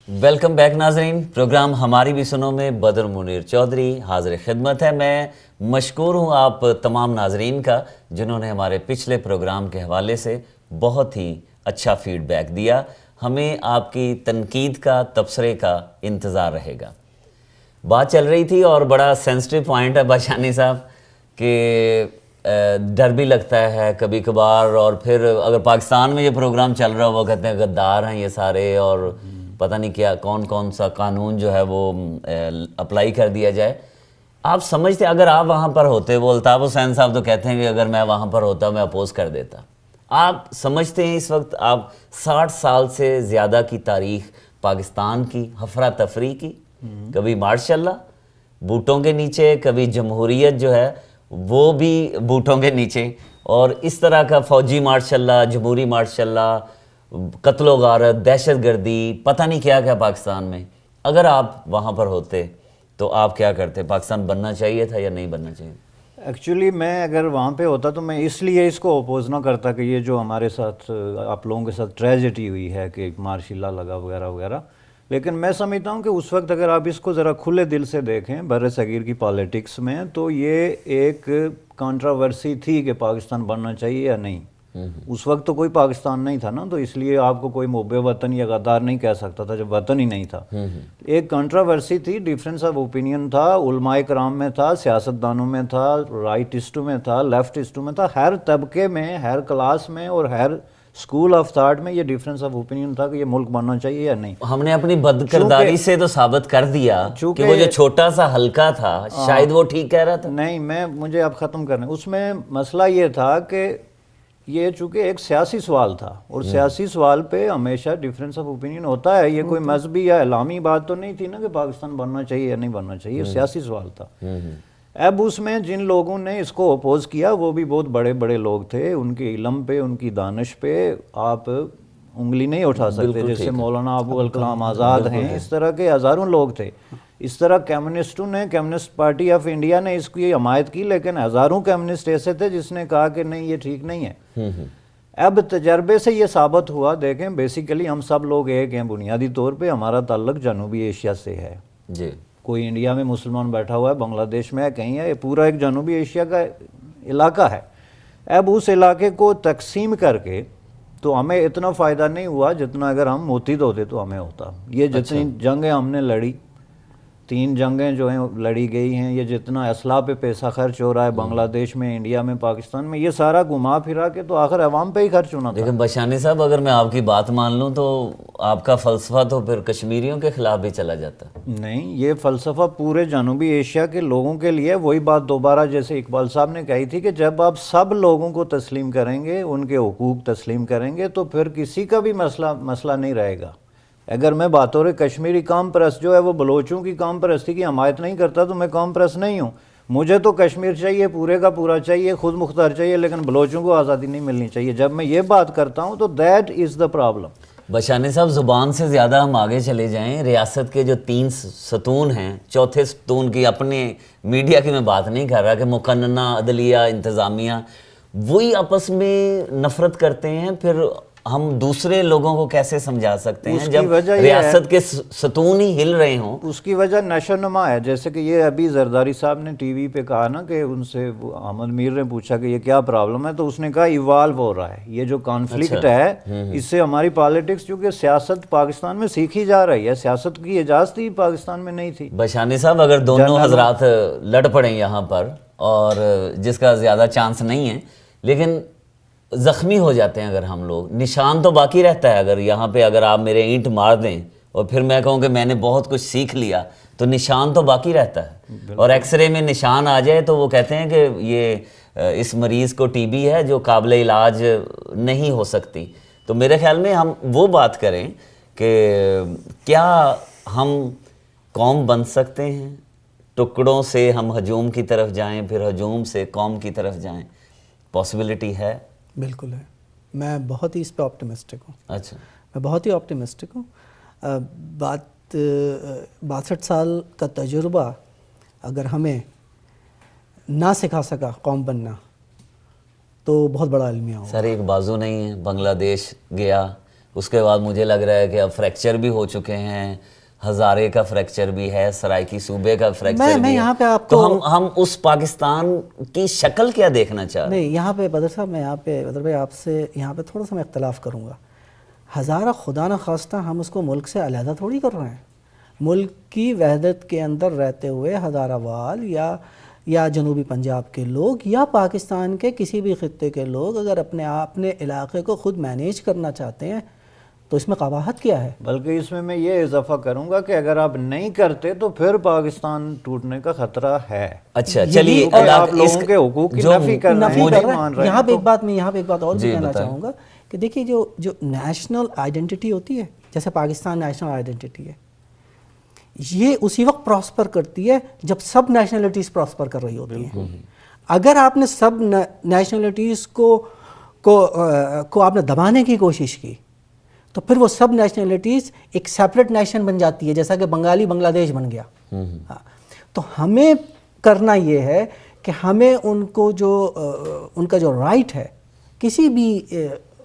Welcome back ناظرین، programme ہماری بھی سنو میں بدر منیر چودھری حاضر خدمت ہے۔ میں مشکور ہوں آپ تمام ناظرین کا جنہوں نے ہمارے پچھلے پروگرام کے حوالے سے بہت ہی اچھا فیڈ بیک دیا۔ ہمیں آپ کی تنقید کا، تبصرے کا انتظار رہے گا۔ بات چل رہی تھی اور بڑا سینسٹیو پوائنٹ ہے باشانی صاحب کہ ڈر بھی لگتا ہے کبھی کبھار، اور پھر اگر پاکستان میں یہ پروگرام چل رہا ہو وہ کہتے ہیں غدار ہیں یہ سارے، اور پتہ نہیں کیا کون سا قانون جو ہے وہ اپلائی کر دیا جائے۔ آپ سمجھتے اگر آپ وہاں پر ہوتے، وہ الطاف حسین صاحب تو کہتے ہیں کہ اگر میں وہاں پر ہوتا میں اپوز کر دیتا، آپ سمجھتے ہیں اس وقت آپ 60 سال سے زیادہ کی تاریخ پاکستان کی افراتفری کی، کبھی ماشاء اللہ بوٹوں کے نیچے، کبھی جمہوریت جو ہے وہ بھی بوٹوں کے نیچے، اور اس طرح کا فوجی ماشاء اللہ، جمہوری ماشاء اللہ، قتل و غارت، دہشت گردی، پتہ نہیں کیا کیا پاکستان میں۔ اگر آپ وہاں پر ہوتے تو آپ کیا کرتے؟ پاکستان بننا چاہیے تھا یا نہیں بننا چاہیے؟ ایکچولی میں اگر وہاں پہ ہوتا تو میں اس لیے اس کو اپوز نہ کرتا کہ یہ جو ہمارے ساتھ آپ لوگوں کے ساتھ ٹریجڈی ہوئی ہے کہ مارشل لا لگا وغیرہ وغیرہ، لیکن میں سمجھتا ہوں کہ اس وقت اگر آپ اس کو ذرا کھلے دل سے دیکھیں بر صغیر کی پالیٹکس میں، تو یہ ایک کنٹراورسی تھی کہ پاکستان بننا چاہیے یا نہیں۔ اس وقت تو کوئی پاکستان نہیں تھا نا، تو اس لیے آپ کو کوئی محب وطن یا غدار نہیں کہہ سکتا تھا جب وطن ہی نہیں تھا۔ ایک کنٹراورسی تھی، ڈیفرنس آف اوپینین تھا، علماء کرام میں تھا، سیاستدانوں میں تھا، رائٹسٹوں میں تھا، لیفٹسٹوں میں تھا، ہر طبقے میں، ہر کلاس میں اور ہر اسکول آف تھاٹ میں یہ ڈیفرنس آف اوپینین تھا کہ یہ ملک بننا چاہیے یا نہیں۔ ہم نے اپنی بد کرداری سے تو ثابت کر دیا کہ وہ جو چھوٹا سا حلقہ تھا شاید وہ ٹھیک کہہ رہا تھا۔ نہیں، مجھے اب ختم کرنا، اس میں مسئلہ یہ تھا کہ یہ چونکہ ایک سیاسی سوال تھا، اور سیاسی سوال پہ ہمیشہ ڈیفرنس آف اوپینین ہوتا ہے۔ یہ کوئی مذہبی یا اعلامی بات تو نہیں تھی نا کہ پاکستان بننا چاہیے یا نہیں بننا چاہیے، سیاسی سوال تھا۔ اب اس میں جن لوگوں نے اس کو اپوز کیا وہ بھی بہت بڑے بڑے لوگ تھے، ان کے علم پہ، ان کی دانش پہ آپ انگلی نہیں اٹھا سکتے، جیسے مولانا ابو الکلام آزاد ہیں، اس طرح کے ہزاروں لوگ تھے۔ اس طرح کمیونسٹوں نے، کمیونسٹ پارٹی آف انڈیا نے اس کی حمایت کی، لیکن ہزاروں کمیونسٹ ایسے تھے جس نے کہا کہ نہیں یہ ٹھیک نہیں ہے۔ اب تجربے سے یہ ثابت ہوا، دیکھیں بیسیکلی ہم سب لوگ ایک ہیں، بنیادی طور پہ ہمارا تعلق جنوبی ایشیا سے ہے۔ جی، کوئی انڈیا میں مسلمان بیٹھا ہوا ہے، بنگلہ دیش میں ہے، کہیں ہے، یہ پورا ایک جنوبی ایشیا کا علاقہ ہے۔ اب اس علاقے کو تقسیم کر کے تو ہمیں اتنا فائدہ نہیں ہوا جتنا اگر ہم متحد ہوتے تو ہمیں ہوتا۔ یہ جتنی جنگیں ہم نے لڑی، 3 جنگیں جو ہیں لڑی گئی ہیں، یہ جتنا اسلحہ پہ پیسہ خرچ ہو رہا ہے بنگلہ دیش میں، انڈیا میں، پاکستان میں، یہ سارا گھما پھرا کے تو آخر عوام پہ ہی خرچ ہونا تھا۔ لیکن بشانی صاحب اگر میں آپ کی بات مان لوں تو آپ کا فلسفہ تو پھر کشمیریوں کے خلاف بھی چلا جاتا۔ نہیں، یہ فلسفہ پورے جنوبی ایشیا کے لوگوں کے لیے، وہی بات دوبارہ جیسے اقبال صاحب نے کہی تھی کہ جب آپ سب لوگوں کو تسلیم کریں گے، ان کے حقوق تسلیم کریں گے، تو پھر کسی کا بھی مسئلہ نہیں رہے گا۔ اگر میں بطور کشمیری قوم پرست جو ہے وہ بلوچوں کی قوم پرستی کی حمایت نہیں کرتا تو میں قوم پرست نہیں ہوں۔ مجھے تو کشمیر چاہیے، پورے کا پورا چاہیے، خود مختار چاہیے، لیکن بلوچوں کو آزادی نہیں ملنی چاہیے۔ جب میں یہ بات کرتا ہوں تو دیٹ از دا پرابلم۔ بشانی صاحب زبان سے زیادہ ہم آگے چلے جائیں، ریاست کے جو 3 ستون ہیں، چوتھے ستون کی، اپنے میڈیا کی میں بات نہیں کر رہا کہ مقننہ، عدلیہ، انتظامیہ، وہی آپس میں نفرت کرتے ہیں، پھر ہم دوسرے لوگوں کو کیسے سمجھا سکتے ہیں جب ریاست کے ستون ہی ہل رہے ہوں؟ اس کی وجہ نشو و نما ہے، جیسے کہ یہ ابھی زرداری صاحب نے ٹی وی پہ کہا نا کہ ان سے احمد میر نے پوچھا کہ یہ کیا پرابلم ہے، تو اس نے کہا ایوالو ہو رہا ہے، یہ جو کانفلکٹ ہے اس سے ہماری پالیٹکس، چونکہ سیاست پاکستان میں سیکھی جا رہی ہے، سیاست کی اجازت ہی پاکستان میں نہیں تھی۔ بشانی صاحب اگر دونوں حضرات لڑ پڑیں یہاں پر، اور جس کا زیادہ چانس نہیں ہے، لیکن زخمی ہو جاتے ہیں اگر ہم لوگ، نشان تو باقی رہتا ہے۔ اگر یہاں پہ اگر آپ میرے اینٹ مار دیں اور پھر میں کہوں کہ میں نے بہت کچھ سیکھ لیا، تو نشان تو باقی رہتا ہے۔ اور ایکس رے میں نشان آ جائے تو وہ کہتے ہیں کہ یہ اس مریض کو ٹی بی ہے جو قابل علاج نہیں ہو سکتی۔ تو میرے خیال میں ہم وہ بات کریں کہ کیا ہم قوم بن سکتے ہیں؟ ٹکڑوں سے ہم ہجوم کی طرف جائیں، پھر ہجوم سے قوم کی طرف جائیں، پاسبلٹی ہے؟ بالکل ہے، میں بہت ہی اس پہ آپٹیمسٹک ہوں۔ اچھا، میں بہت ہی آپٹیمسٹک ہوں۔ 62 سال کا تجربہ اگر ہمیں نہ سکھا سکا قوم بننا تو بہت بڑا المیہ ہوگا۔ سر ایک بازو نہیں ہے، بنگلہ دیش گیا، اس کے بعد مجھے لگ رہا ہے کہ اب فریکچر بھی ہو چکے ہیں, ہزارے کا فریکچر بھی ہے, سرائیکی صوبے کا فریکچر بھی یہاں پہ ہے. آپ تو ہم اس پاکستان کی شکل کیا دیکھنا چاہ رہے ہیں؟ نہیں, یہاں پہ بدر صاحب, میں یہاں پہ بدر بھائی آپ سے یہاں پہ تھوڑا سا میں اختلاف کروں گا. ہزارہ خدا نخواستہ ہم اس کو ملک سے علیحدہ تھوڑی کر رہے ہیں. ملک کی وحدت کے اندر رہتے ہوئے ہزارہ وال یا جنوبی پنجاب کے لوگ یا پاکستان کے کسی بھی خطے کے لوگ اگر اپنے علاقے کو خود مینیج کرنا چاہتے ہیں تو اس میں قباحت کیا ہے؟ بلکہ اس میں یہ اضافہ کروں گا کہ اگر آپ نہیں کرتے تو پھر پاکستان ٹوٹنے کا خطرہ ہے. اچھا چلیے, آپ لوگوں کے حقوق کی نفی کر رہے ہیں. یہاں پہ ایک بات اور بھی کہنا چاہوں گا کہ دیکھیے جو نیشنل آئیڈینٹی ہوتی ہے, جیسے پاکستان نیشنل آئیڈینٹی ہے, یہ اسی وقت پراسپر کرتی ہے جب سب نیشنلٹیز پراسپر کر رہی ہوتی ہیں. اگر آپ نے سب نیشنلٹیز کو آپ نے دبانے کی کوشش کی تو پھر وہ سب نیشنلٹیز ایک سیپریٹ نیشن بن جاتی ہے, جیسا کہ بنگالی بنگلہ دیش بن گیا. تو ہمیں کرنا یہ ہے کہ ہمیں ان کا جو رائٹ ہے کسی بھی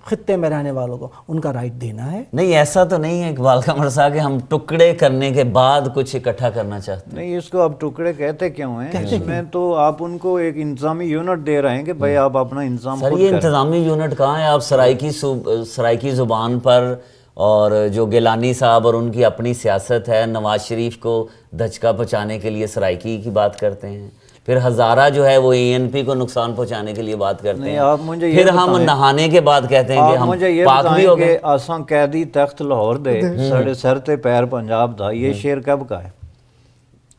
خطے میں رہنے والوں کو ان کا رائٹ دینا ہے. نہیں, ایسا تو نہیں ہے اقبال قمر صاحب کہ ہم ٹکڑے کرنے کے بعد کچھ اکٹھا کرنا چاہتے ہیں. نہیں, اس کو آپ ٹکڑے کہتے کیوں ہیں؟ اس میں تو آپ ان کو ایک انتظامی یونٹ دے رہے ہیں کہ بھائی آپ اپنا انتظام سر, خود یہ کریں. انتظامی یونٹ کہاں ہے؟ آپ سرائیکی زبان پر اور جو گیلانی صاحب اور ان کی اپنی سیاست ہے, نواز شریف کو دھچکا پہنچانے کے لیے سرائیکی کی بات کرتے ہیں, پھر ہزارہ جو ہے وہ ENP کو نقصان پہنچانے کے لیے بات کرتے ہیں, پھر ہم نہانے کے بعد کہتے ہیں کہ ہم پاک بھی ہو گئے. آساں قیدی تخت لاہور دے ساڑھے سر تے پیر پنجاب دا, یہ شعر کب کا ہے؟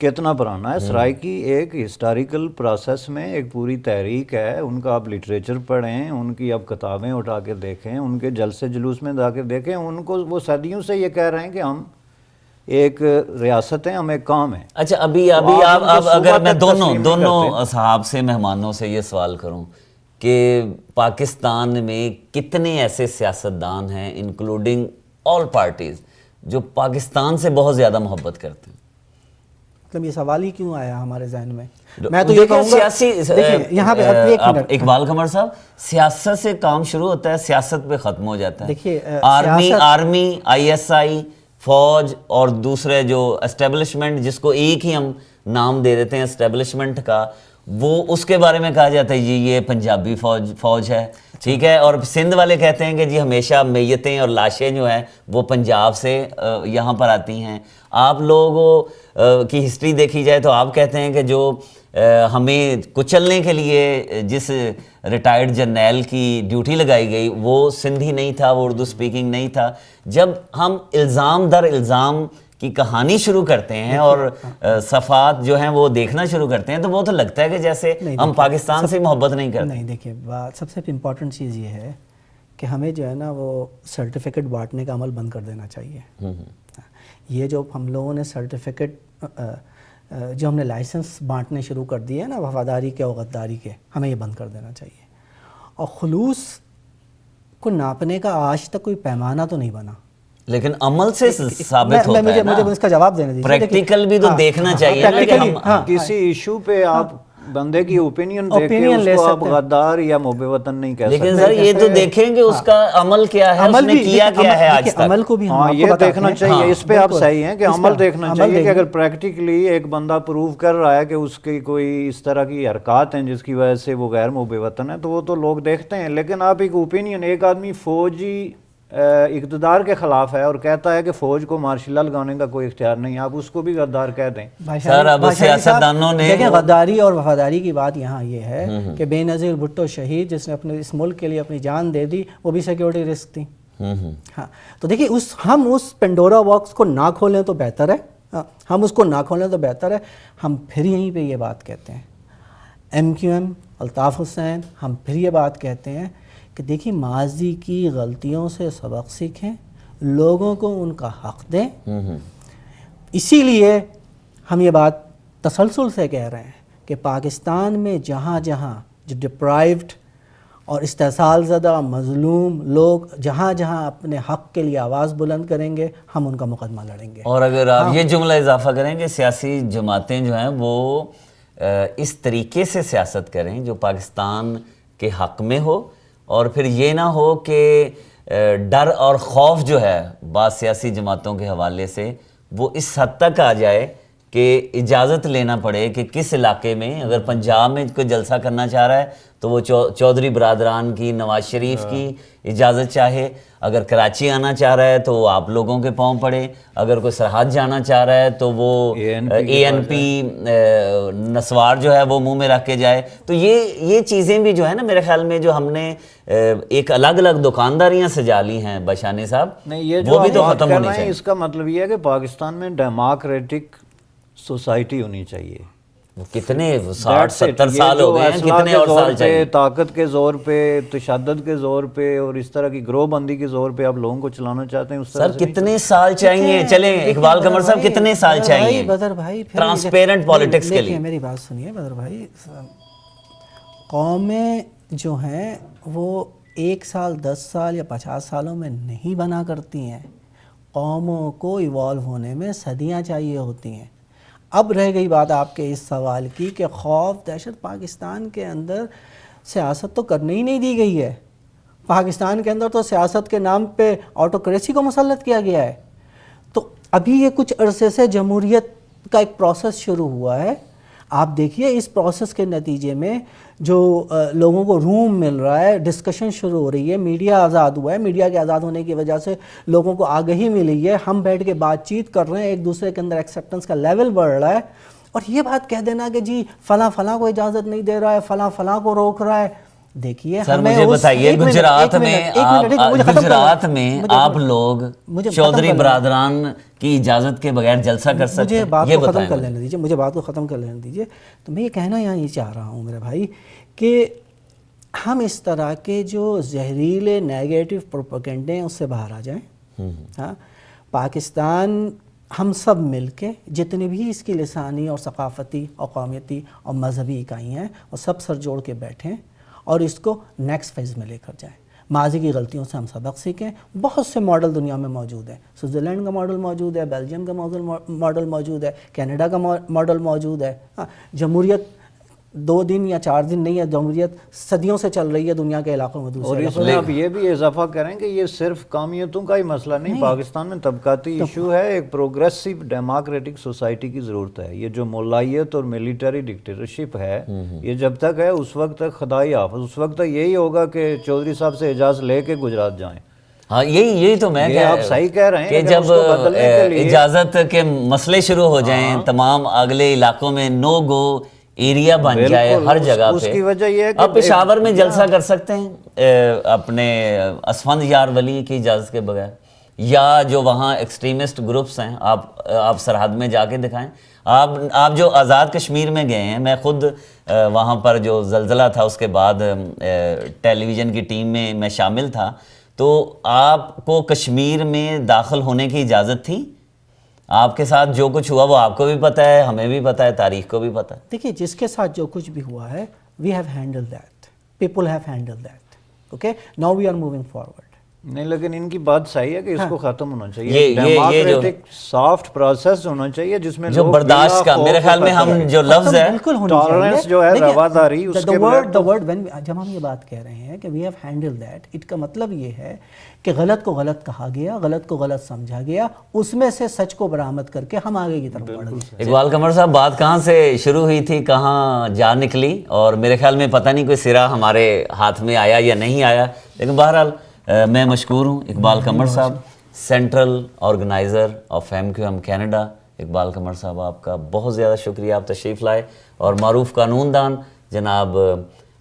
کتنا پرانا ہے؟ سرائیکی ایک ہسٹوریکل پروسیس میں ایک پوری تحریک ہے. ان کا آپ لٹریچر پڑھیں, ان کی آپ کتابیں اٹھا کے دیکھیں, ان کے جلسے جلوس میں جا کے دیکھیں. ان کو وہ صدیوں سے یہ کہہ رہے ہیں کہ ہم ایک ریاست ہیں, ہم ایک قوم ہیں. اچھا, ابھی آپ اگر میں دونوں اصحاب سے, مہمانوں سے یہ سوال کروں کہ پاکستان میں کتنے ایسے سیاستدان ہیں انکلوڈنگ آل پارٹیز جو پاکستان سے بہت زیادہ محبت کرتے ہیں؟ مطلب یہ سوال ہی کیوں آیا ہمارے ذہن میں؟ میں تو یہ کہوں گا یہاں پہ اقبال قمر صاحب, سیاست سے کام شروع ہوتا ہے, سیاست پہ ختم ہو جاتا ہے. دیکھیے, آرمی, ISI, فوج اور دوسرے جو اسٹیبلشمنٹ, جس کو ایک ہی ہم نام دے دیتے ہیں اسٹیبلشمنٹ کا, وہ اس کے بارے میں کہا جاتا ہے جی یہ پنجابی فوج ہے, ٹھیک ہے. اور سندھ والے کہتے ہیں کہ جی ہمیشہ میتیں اور لاشیں جو ہیں وہ پنجاب سے یہاں پر آتی ہیں. آپ لوگوں کی ہسٹری دیکھی جائے تو آپ کہتے ہیں کہ جو ہمیں کچلنے کے لیے جس ریٹائرڈ جرنیل کی ڈیوٹی لگائی گئی وہ سندھی نہیں تھا, وہ اردو سپیکنگ نہیں تھا. جب ہم الزام در الزام کی کہانی شروع کرتے ہیں اور صفحات جو ہیں وہ دیکھنا شروع کرتے ہیں تو وہ تو لگتا ہے کہ جیسے ہم پاکستان سے محبت نہیں کرتے. نہیں, دیکھیے بات سب سے امپورٹنٹ چیز یہ ہے کہ ہمیں جو ہے نا وہ سرٹیفکیٹ بانٹنے کا عمل بند کر دینا چاہیے. یہ جو ہم لوگوں نے سرٹیفکیٹ جو ہم نے لائسنس بانٹنے شروع کر دیے ہیں نا وفاداری کے اور غداری کے, ہمیں یہ بند کر دینا چاہیے. اور خلوص کو ناپنے کا آج تک کوئی پیمانہ تو نہیں بنا, لیکن عمل سے ثابت ہوتا ہے نا. مجھے اس کا جواب دینے دیجیے. پریکٹیکل بھی تو دیکھنا چاہیے. کسی ایشو پہ آپ بندے کی اوپینین دیکھ کے اس کو آپ غدار یا محب وطن نہیں کہہ سکتے. لیکن سر یہ تو دیکھیں کہ اس کا عمل کیا ہے, اس نے کیا کیا ہے آج تک. عمل کو بھی یہ دیکھنا چاہیے. اس پہ آپ صحیح ہیں کہ عمل دیکھنا چاہیے کہ اگر پریکٹیکلی ایک بندہ پروو کر رہا ہے کہ اس کی کوئی اس طرح کی حرکات ہیں جس کی وجہ سے وہ غیر محب وطن ہے تو وہ تو لوگ دیکھتے ہیں. لیکن آپ ایک اوپینین, ایک آدمی فوجی اقتدار کے خلاف ہے اور کہتا ہے کہ فوج کو مارشل لا لگانے کا کوئی اختیار نہیں, آپ اس کو بھی غدار کہہ دیں. سر اب سیاستدانوں نے دیکھیں غداری اور وفاداری کی بات یہاں یہ ہے کہ بے نظیر بھٹو شہید جس نے اپنے اس ملک کے لیے اپنی جان دے دی, وہ بھی سیکیورٹی رسک تھی. ہاں تو دیکھیے ہم اس پینڈورا باکس کو نہ کھولیں تو بہتر ہے, ہم اس کو نہ کھولیں تو بہتر ہے. ہم پھر یہیں پہ یہ بات کہتے ہیں, MQM الطاف حسین, ہم پھر یہ بات کہتے ہیں کہ دیکھیں ماضی کی غلطیوں سے سبق سیکھیں, لوگوں کو ان کا حق دیں. اسی لیے ہم یہ بات تسلسل سے کہہ رہے ہیں کہ پاکستان میں جہاں جہاں جو ڈپرائیوڈ اور استحصال زدہ مظلوم لوگ جہاں جہاں اپنے حق کے لیے آواز بلند کریں گے, ہم ان کا مقدمہ لڑیں گے. اور اگر آپ یہ جملہ اضافہ کریں کہ سیاسی جماعتیں جو ہیں وہ اس طریقے سے سیاست کریں جو پاکستان کے حق میں ہو, اور پھر یہ نہ ہو کہ ڈر اور خوف جو ہے بعض سیاسی جماعتوں کے حوالے سے وہ اس حد تک آ جائے کہ اجازت لینا پڑے کہ کس علاقے میں اگر پنجاب میں کوئی جلسہ کرنا چاہ رہا ہے تو وہ چودھری برادران کی، نواز شریف کی اجازت چاہے، اگر کراچی آنا چاہ رہا ہے تو وہ آپ لوگوں کے پاؤں پڑے، اگر کوئی سرحد جانا چاہ رہا ہے تو وہ اے این پی نسوار جو ہے وہ منہ میں رکھ کے جائے. تو یہ چیزیں بھی جو ہے نا میرے خیال میں جو ہم نے ایک الگ الگ دکانداریاں سجا لی ہیں باشانی صاحب، نہیں یہ وہ جو بھی تو بات ختم کر ہونی رہے ہیں چاہیے. اس کا مطلب یہ ہے کہ پاکستان میں ڈیموکریٹک سوسائٹی ہونی چاہیے. کتنے 60-70 سال ہو گئے ہیں، کتنے اور سال چاہیے. طاقت کے زور پہ، تشدد کے زور پہ اور اس طرح کی گروہ بندی کے زور پہ آپ لوگوں کو چلانا چاہتے ہیں اس طرح سر کتنے سال چاہیے؟ چلیں اقبال قمر صاحب کتنے سال چاہیے بدر بھائی ٹرانسپیرنٹ پالیٹکس کے لیے؟ میری بات سنیے بدر بھائی، قومیں جو ہیں وہ 1 سال 10 سال یا 50 سالوں میں نہیں بنا کرتی ہیں، قوموں کو ایوالو ہونے میں صدیاں چاہیے ہوتی ہیں. اب رہ گئی بات آپ کے اس سوال کی کہ خوف دہشت، پاکستان کے اندر سیاست تو کرنے ہی نہیں دی گئی ہے. پاکستان کے اندر تو سیاست کے نام پہ آٹوکریسی کو مسلط کیا گیا ہے. تو ابھی یہ کچھ عرصے سے جمہوریت کا ایک پروسیس شروع ہوا ہے. آپ دیکھیے اس پروسیس کے نتیجے میں جو لوگوں کو روم مل رہا ہے، ڈسکشن شروع ہو رہی ہے، میڈیا آزاد ہوا ہے، میڈیا کے آزاد ہونے کی وجہ سے لوگوں کو آگہی ملی ہے، ہم بیٹھ کے بات چیت کر رہے ہیں، ایک دوسرے کے اندر ایکسیپٹنس کا لیول بڑھ رہا ہے. اور یہ بات کہہ دینا کہ جی فلاں فلاں کو اجازت نہیں دے رہا ہے، فلاں فلاں کو روک رہا ہے. دیکھیے سر مجھے بتائیے گجرات میں آپ لوگ چودھری برادران کی اجازت کے بغیر جلسہ کر سکتے مجھے ہیں؟ بات یہ کو ختم بتائیں کر لینے دیجیے، مجھے بات کو ختم کر لینے دیجیے. تو میں یہ کہنا یہاں یہ چاہ رہا ہوں میرے بھائی کہ ہم اس طرح کے جو زہریلے نیگیٹو پروپیگنڈے ہیں اس سے باہر آ جائیں. ہاں، پاکستان ہم سب مل کے جتنی بھی اس کی لسانی اور ثقافتی اور قومیتی اور مذہبی اکائی ہیں وہ سب سر جوڑ کے بیٹھیں اور اس کو نیکسٹ فیز میں لے کر جائیں. ماضی کی غلطیوں سے ہم سبق سیکھیں. بہت سے ماڈل دنیا میں موجود ہیں، سوئٹزرلینڈ کا ماڈل موجود ہے، بیلجیم کا ماڈل موجود ہے، کینیڈا کا ماڈل موجود ہے. جمہوریت 2 دن یا 4 دن نہیں ہے، جمہوریت صدیوں سے چل رہی ہے دنیا کے علاقوں میں. اور اس میں آپ یہ بھی اضافہ کریں کہ یہ صرف قومیتوں کا ہی مسئلہ نہیں، پاکستان میں طبقاتی ایشو ہے. ایک پروگریسو ڈیموکریٹک سوسائٹی کی ضرورت ہے. یہ جو مولائیت اور ملیٹری ڈکٹیٹرشپ ہے یہ جب تک ہے اس وقت تک خدائی حافظ، اس وقت تک یہی ہوگا کہ چودھری صاحب سے اجازت لے کے گجرات جائیں. ہاں یہی تو میں آپ صحیح کہہ رہے ہیں کہ جب اجازت کے مسئلے شروع ہو جائیں تمام اگلے علاقوں میں نو گو ایریا بن جائے ہر جگہ پہ. اس کی وجہ یہ ہے کہ آپ پشاور میں جلسہ کر سکتے ہیں اپنے اسفند یار ولی کی اجازت کے بغیر، یا جو وہاں ایکسٹریمسٹ گروپس ہیں آپ سرحد میں جا کے دکھائیں. آپ جو آزاد کشمیر میں گئے ہیں، میں خود وہاں پر جو زلزلہ تھا اس کے بعد ٹیلی ویژن کی ٹیم میں میں شامل تھا، تو آپ کو کشمیر میں داخل ہونے کی اجازت تھی؟ آپ کے ساتھ جو کچھ ہوا وہ آپ کو بھی پتہ ہے، ہمیں بھی پتہ ہے، تاریخ کو بھی پتہ ہے. دیکھیے جس کے ساتھ جو کچھ بھی ہوا ہے we have handle that, people have handle that. Okay, now we are moving forward. نہیں لیکن ان کی بات صحیح ہے کہ اس کو ختم ہونا چاہیے. ڈیموکریٹک سافٹ پروسیس ہونا چاہیے جس میں جو برداشت کا، میرے خیال میں ہم جو لفظ ہے ٹالرنس جو ہے، رواداری، اس کے جب ہم یہ بات کہہ رہے ہیں کہ we have handle that, it کا مطلب یہ ہے کہ غلط کو غلط کہا گیا، غلط کو غلط سمجھا گیا، اس میں سے سچ کو برآمد کر کے ہم آگے کی طرف بڑھ گئے. اقبال قمر صاحب بات کہاں سے شروع ہوئی تھی کہاں جا نکلی، اور میرے خیال میں پتہ نہیں کوئی سرا ہمارے ہاتھ میں آیا یا نہیں آیا. لیکن بہرحال میں مشکور ہوں Iqbal Qamar sahab, central organiser of FMQM Canada. Iqbal Qamar sahab آپ کا بہت زیادہ شکریہ، آپ تشریف لائے. اور معروف قانون دان جناب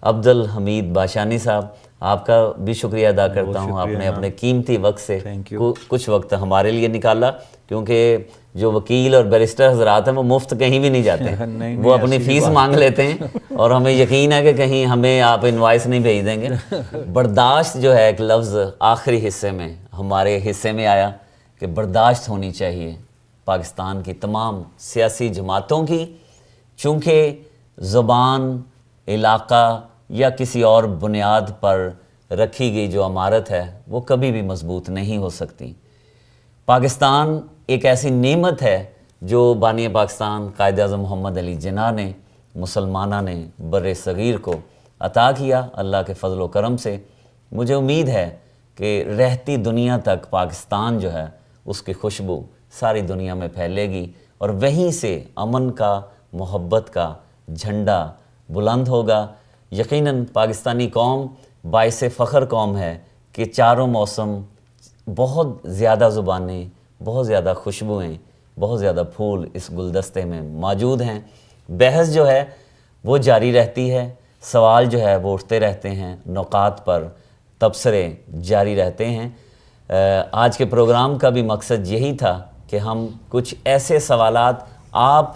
عبدالحمید باشانی صاحب، آپ کا بھی شکریہ ادا کرتا ہوں. آپ نے اپنے قیمتی وقت سے کچھ وقت ہمارے لیے نکالا، کیونکہ جو وکیل اور بیرسٹر حضرات ہیں وہ مفت کہیں بھی نہیں جاتے، وہ اپنی فیس مانگ لیتے ہیں، اور ہمیں یقین ہے کہ کہیں ہمیں آپ انوائس نہیں بھیج دیں گے. برداشت جو ہے ایک لفظ آخری حصے میں ہمارے حصے میں آیا کہ برداشت ہونی چاہیے پاکستان کی تمام سیاسی جماعتوں کی، چونکہ زبان، علاقہ یا کسی اور بنیاد پر رکھی گئی جو عمارت ہے وہ کبھی بھی مضبوط نہیں ہو سکتی. پاکستان ایک ایسی نعمت ہے جو بانی پاکستان قائد اعظم محمد علی جناح نے مسلمانہ نے بر صغیر کو عطا کیا اللہ کے فضل و کرم سے. مجھے امید ہے کہ رہتی دنیا تک پاکستان جو ہے اس کی خوشبو ساری دنیا میں پھیلے گی اور وہیں سے امن کا، محبت کا جھنڈا بلند ہوگا۔ یقیناً پاکستانی قوم باعث فخر قوم ہے کہ چاروں موسم، بہت زیادہ زبانیں، بہت زیادہ خوشبوئیں، بہت زیادہ پھول اس گلدستے میں موجود ہیں۔ بحث جو ہے وہ جاری رہتی ہے، سوال جو ہے وہ اٹھتے رہتے ہیں، نکات پر تبصرے جاری رہتے ہیں۔ آج کے پروگرام کا بھی مقصد یہی تھا کہ ہم کچھ ایسے سوالات آپ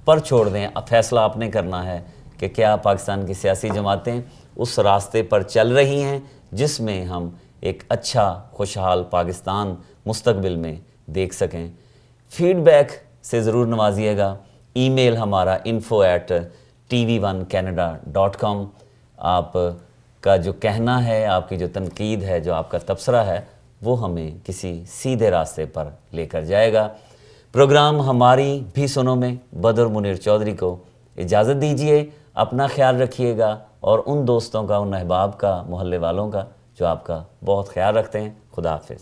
پر چھوڑ دیں، فیصلہ آپ نے کرنا ہے کہ کیا پاکستان کی سیاسی جماعتیں اس راستے پر چل رہی ہیں جس میں ہم ایک اچھا خوشحال پاکستان مستقبل میں دیکھ سکیں۔ فیڈ بیک سے ضرور نوازیے گا۔ ای میل ہمارا info@tv1canada.com۔ آپ کا جو کہنا ہے، آپ کی جو تنقید ہے، جو آپ کا تبصرہ ہے، وہ ہمیں کسی سیدھے راستے پر لے کر جائے گا۔ پروگرام ہماری بھی سنو میں بدر منیر چودھری کو اجازت دیجیے۔ اپنا خیال رکھیے گا اور ان دوستوں کا، ان احباب کا، محلے والوں کا جو آپ کا بہت خیال رکھتے ہیں۔ خدا حافظ۔